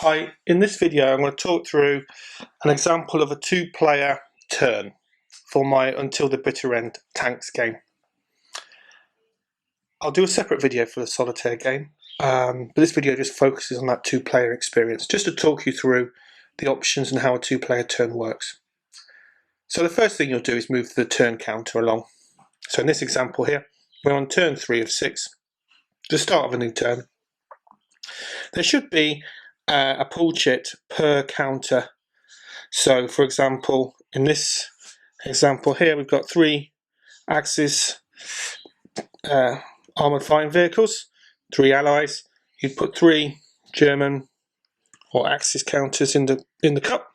Hi, in this video I'm going to talk through an example of a two-player turn for my Until the Bitter End tanks game. I'll do a separate video for the solitaire game, but this video just focuses on that two-player experience, just to talk you through the options and how a two-player turn works. So the first thing you'll do is move the turn counter along. So in this example here, we're on turn 3 of 6, the start of a new turn. There should be a pull chit per counter. So for example, in this example here, we've got 3 Axis armoured fighting vehicles, 3 allies. You'd put 3 German or Axis counters in the cup.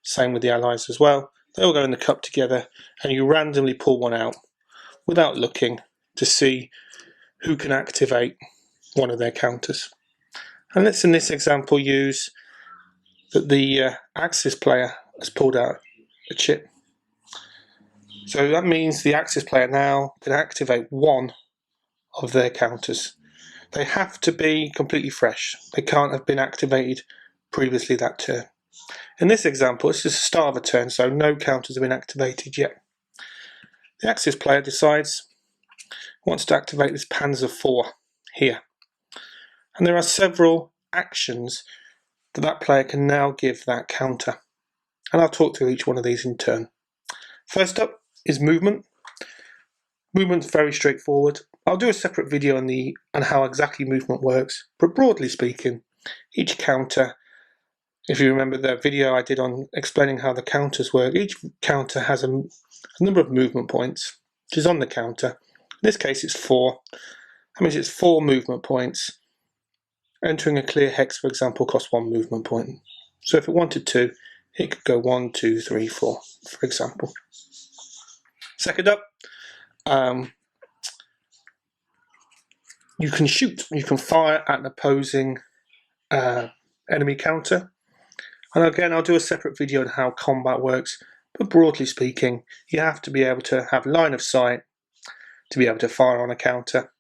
Same with the allies as well. They all go in the cup together, and you randomly pull one out without looking to see who can activate one of their counters. And let's in this example use that the Axis player has pulled out a chip. So that means the Axis player now can activate one of their counters. They have to be completely fresh. They can't have been activated previously that turn. In this example, it's just the start of a turn, so no counters have been activated yet. The Axis player decides he wants to activate this Panzer IV here. And there are several actions that player can now give that counter. And I'll talk through each one of these in turn. First up is movement. Movement's very straightforward. I'll do a separate video on how exactly movement works, but broadly speaking, each counter, if you remember the video I did on explaining how the counters work, each counter has a number of movement points, which is on the counter. In this case it's 4. That means it's 4 movement points. Entering a clear hex, for example, costs 1 movement point. So if it wanted to, it could go 1, 2, 3, 4, for example. Second up, you can shoot. You can fire at an opposing enemy counter. And again, I'll do a separate video on how combat works. But broadly speaking, you have to be able to have line of sight to be able to fire on a counter.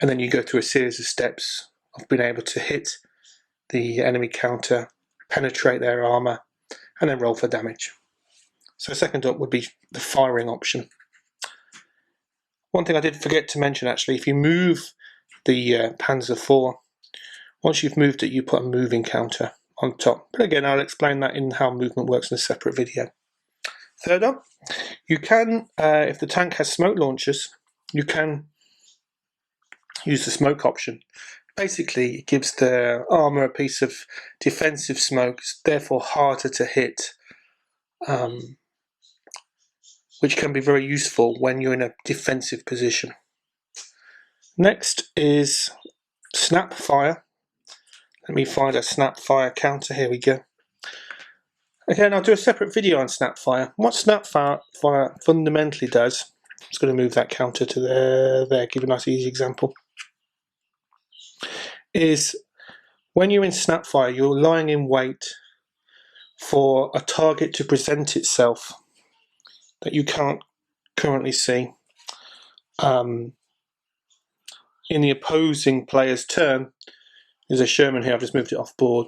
And then you go through a series of steps of being able to hit the enemy counter, penetrate their armour, and then roll for damage. So second up would be the firing option. One thing I did forget to mention actually, if you move the Panzer IV, once you've moved it, you put a moving counter on top. But again, I'll explain that in how movement works in a separate video. Third up, you can, if the tank has smoke launchers, you can use the smoke option. Basically, it gives the armour a piece of defensive smoke, it's therefore harder to hit, which can be very useful when you're in a defensive position. Next is snap fire. Let me find a snap fire counter, here we go. Again, I'll do a separate video on snap fire. What snap fire fundamentally does, I'm just going to move that counter to there, give a nice easy example, is when you're in snap fire, you're lying in wait for a target to present itself that you can't currently see in the opposing player's turn. There's a Sherman here, I've just moved it off board.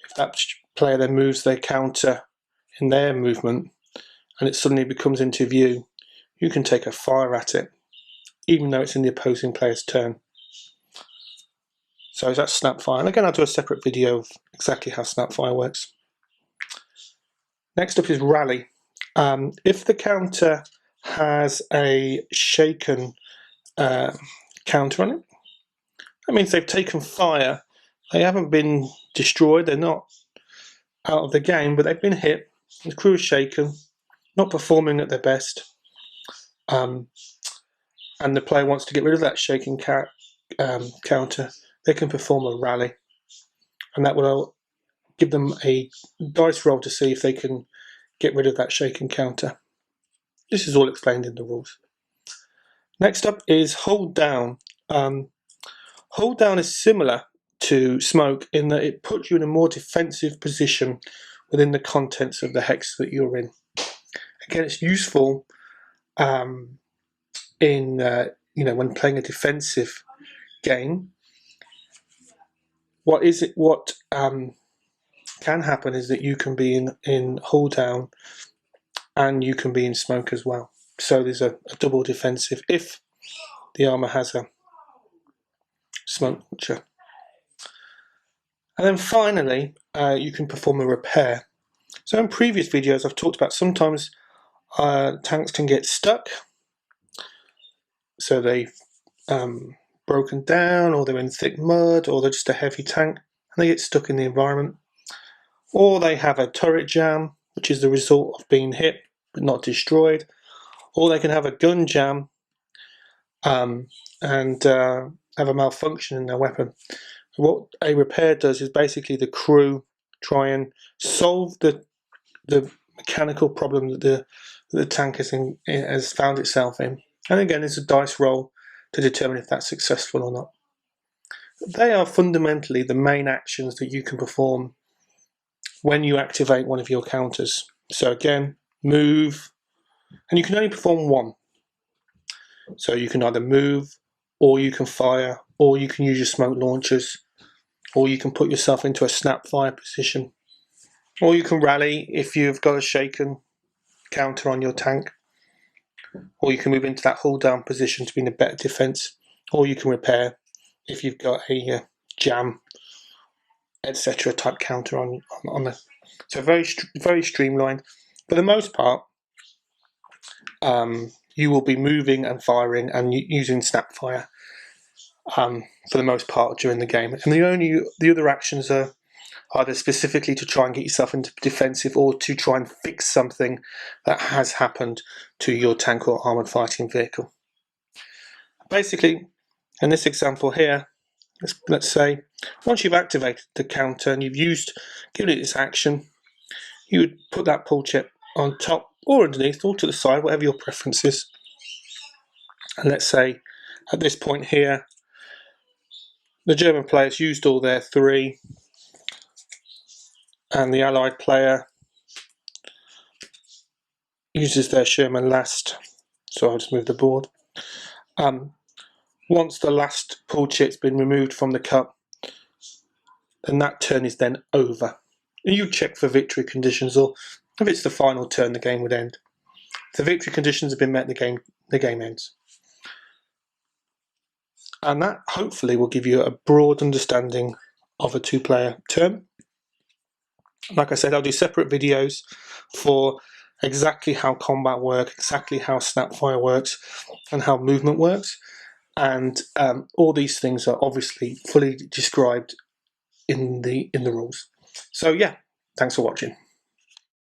If that player then moves their counter in their movement and it suddenly becomes into view, you can take a fire at it even though it's in the opposing player's turn. So that's snapfire, and again I'll do a separate video of exactly how snapfire works. Next up is rally. If the counter has a shaken counter on it, that means they've taken fire. They haven't been destroyed, they're not out of the game, but they've been hit. The crew is shaken, not performing at their best, and the player wants to get rid of that shaken counter. They can perform a rally, and that will give them a dice roll to see if they can get rid of that shaken counter. This is all explained in the rules. Next up is hold down. Hold down is similar to smoke in that it puts you in a more defensive position within the contents of the hex that you're in. Again, it's useful in when playing a defensive game. What can happen is that you can be in hull down and you can be in smoke as well. So there's a double defensive if the armor has a smoke launcher. And then finally, you can perform a repair. So in previous videos, I've talked about sometimes tanks can get stuck. So they've broken down, or they're in thick mud, or they're just a heavy tank and they get stuck in the environment. Or they have a turret jam, which is the result of being hit but not destroyed. Or they can have a gun jam and have a malfunction in their weapon. What a repair does is basically the crew try and solve the mechanical problem that the tank has found itself in. And again, it's a dice roll to determine if that's successful or not. They are fundamentally the main actions that you can perform when you activate one of your counters. So again, move, and you can only perform one. So you can either move, or you can fire, or you can use your smoke launchers, or you can put yourself into a snap fire position, or you can rally if you've got a shaken counter on your tank, or you can move into that hull down position to be in a better defense, or you can repair if you've got a jam, etc. type counter on the. So very streamlined. For the most part, you will be moving and firing and using snap fire for the most part during the game. And the other actions are either specifically to try and get yourself into defensive, or to try and fix something that has happened to your tank or armoured fighting vehicle. Basically, in this example here, let's say once you've activated the counter and you've given it its action, you would put that pull chip on top or underneath or to the side, whatever your preference is. And let's say at this point here, the German players used all their 3, and the Allied player uses their Sherman last. So I'll just move the board. Once the last pull chip's been removed from the cup, then that turn is then over. And you check for victory conditions, or if it's the final turn, the game would end. If the victory conditions have been met, the game ends. And that hopefully will give you a broad understanding of a 2-player turn. Like I said, I'll do separate videos for exactly how combat works, exactly how snapfire works, and how movement works. And all these things are obviously fully described in the rules. So yeah, thanks for watching.